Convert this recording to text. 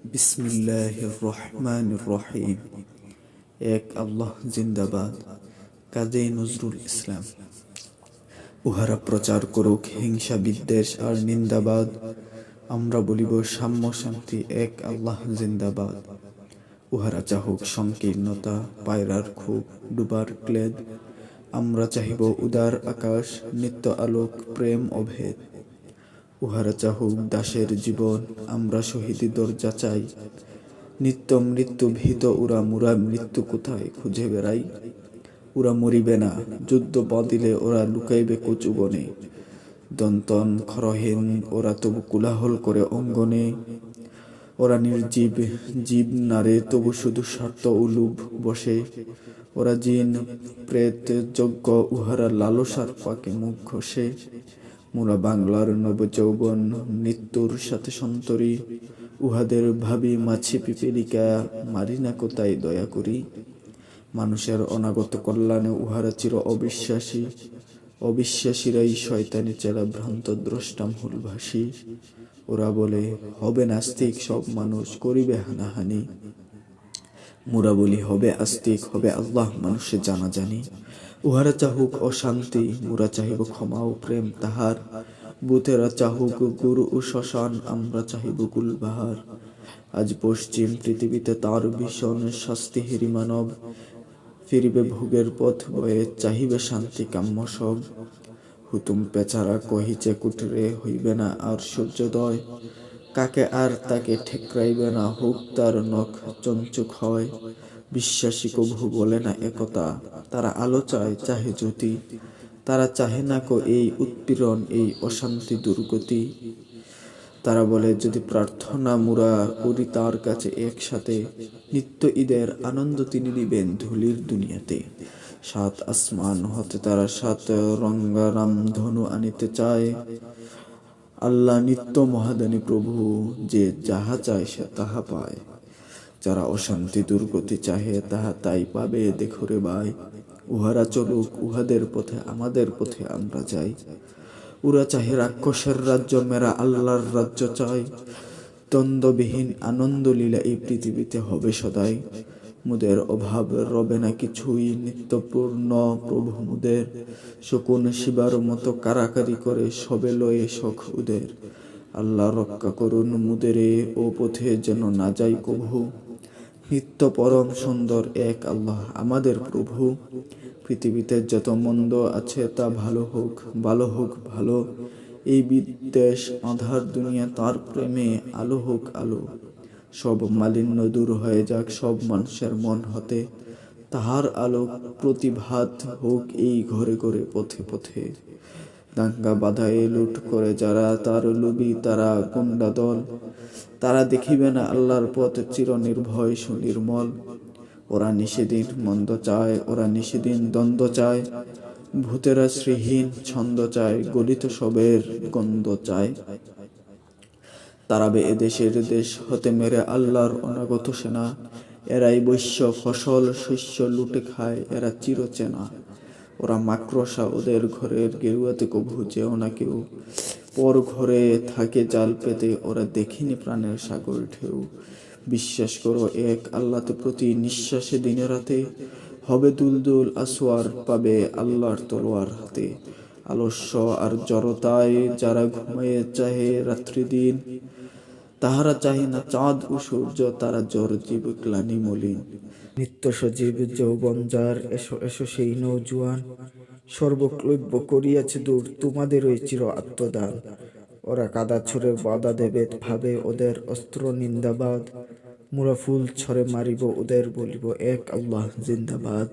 বিসমিল্লাহির রহমানির রহিম। এক আল্লাহ জিন্দাবাদ। কাজী নজরুল ইসলাম। উহারা প্রচার করুক হিংসা বিদ্বেষ আর নিন্দাবাদ, আমরা বলিব সাম্য শান্তি, এক আল্লাহ জিন্দাবাদ। উহারা চাহুক সংকীর্ণতা, পায়রার খুব ডুবার ক্লেদ, আমরা চাহিব উদার আকাশ, নিত্য আলোক, প্রেম অভেদ। উহারা চাহুক দাসের জীবন, আমরা শহীদি দরজা চাই, নিত্য মৃত্যু ভীত উরা মুরা মৃত্যু কোথায় খুঁজে বেড়াই। ওরা মরিবে না, যুদ্ধ বাঁধিলে ওরা লুকাইবে কচু বনে, দন্তন খরহীন ওরা তবু কোলাহল করে অঙ্গনে। ওরা নির্জীব জীব নারে, তবু শুধু স্বার্থ উলুভ বসে। ওরা জিন প্রেত যজ্ঞ, উহারা লালসার পাকে মুখ ঘষে। মোরা বাংলার নবযৌবন, মৃত্যুর সাথে সন্তরী, উহাদের ভাবি মাছি পিপেলিকা, মারি না কোথায় দয়া করি। মানুষের অনাগত কল্যাণে উহারা চির অবিশ্বাসী, অবিশ্বাসীরাই শয়তানি চেলা ভ্রান্ত দ্রষ্টা মূলভাসী। ওরা বলে হবে নাস্তিক সব মানুষ, করিবে হানাহানি। মোরা বলি হবে আস্তিক, হবে আল্লাহ মানুষে জানা জানি। উহারা চাহুক অশান্তি, মোরা চাহিব ক্ষমা ও প্রেম তাহার। বুথেরা চাহুক গুরু ও শ্মশান, আমরা চাহিব গুলবাহার। আজ পশ্চিম পৃথিবীতে তার ভীষণ শাস্তি হেরি মানব, ফিরিবে ভোগের পথ বয়ে, চাহিবে শান্তি কাম্য সব। হুতুম পেচারা কহিছে কুটরে, হইবে না আর সূর্যোদয়। কাকে আর তাকে ঠেকরাইবে না, হোক তার নখ চঞ্চুক হয়। বিশ্বাসী কভু বলে না একতা, তারা আলো চায় চাহে জ্যোতি। তারা চাহে না কো এই উৎপীড়ন, এই অশান্তি দুর্গতি। তারা বলে যদি প্রার্থনা মুরা করি তার কাছে একসাথে, নিত্য ঈদের আনন্দ তিনি দিবেন ধুলির দুনিয়াতে। সাত আসমান হতে তারা সাত রঙ্গারাম ধনু আনিতে চায়। আল্লাহ নিত্য মহাদানী প্রভু, যে যাহা চায় সে তাহা পায়। যারা অশান্তি দুর্গতি চাহে তাহা তাই পাবে, দেখো রে ভাই। উহারা চলুক উহাদের পথে, আমাদের পথে আমরা যাই। উরা চাহে রাক্ষসের রাজ্য, মেরা আল্লাহর রাজ্য চাই। দ্বন্দ্ববিহীন আনন্দ লীলা এই পৃথিবীতে হবে সদাই। মুদের অভাব রবে না কিছুই, নিত্যপূর্ণ প্রভু মুদের। শকুন শিবার মতো কারাকারি করে, সবে লয়ে শখ উদের। আল্লাহ রক্ষা করুন মুদেরে, ও পথে যেন না যাই কভু। নিত্য পরম সুন্দর এক আল্লাহ আমাদের প্রভু। পৃথিবীতে যত মন্দ আছে তা ভালো হোক, ভালো হোক ভালো। এই বিদ্বেষ আঁধার দুনিয়া তার প্রেমে আলো হোক আলো। সব মালিন্য দূর হয়ে যাক সব মানুষের মন হতে, তাহার আলো প্রতিভাত হোক এই ঘরে ঘরে পথে পথে। দাঙ্গা বাধায় লুট করে যারা, তার লুবি তারা গুন্ডা দল। তারা দেখিবে না আল্লাহর পথ চির নির্ভয় সুনির্মল। ওরা নিষেদিন মন্দ চায়, ওরা নিষেদিন দ্বন্দ্ব চায়। ভূতেরা শ্রীহীন ছন্দ চায়, গলিত সবের গন্ধ চায়। তারাবে এদেশের দেশ হতে মেরে আল্লাহর অনাগত সেনা। এরাই বৈশ্য ফসল শস্য লুটে খায়, এরা চিরচেনা। ওরা মাকড়সা, ওদের ঘরের গেরুয়াতে কভু যেও না কেউ। পর ঘরে থাকে জাল পেতে, ওরা দেখিনি প্রাণের সাগর ঢেউ। বিশ্বাস করো এক আল্লাহতে, প্রতি নিঃশ্বাসে দিনে রাতে হবে দুলদুল আসোয়ার, পাবে আল্লাহর তলোয়ার হাতে। আলস্য আর জড়তায় যারা ঘুমায়ে চাহে রাত্রি দিন, তাহারা চাহে না চাঁদ ও সূর্য, তারা জড় জীব গ্লানি মলিন। নিত্য সজীব যৌবন যার, এসো এসো সেই নৌজুয়ান। সর্বক্লব্য করিয়াছে দূর তোমাদের ওই চির আত্মদান। ওরা কাদা ছড়ে বাধা দেবে ভাবে, ওদের অস্ত্র নিন্দাবাদ। মোরা ফুল ছড়ে মারিব ওদের, বলিব এক আল্লাহ জিন্দাবাদ।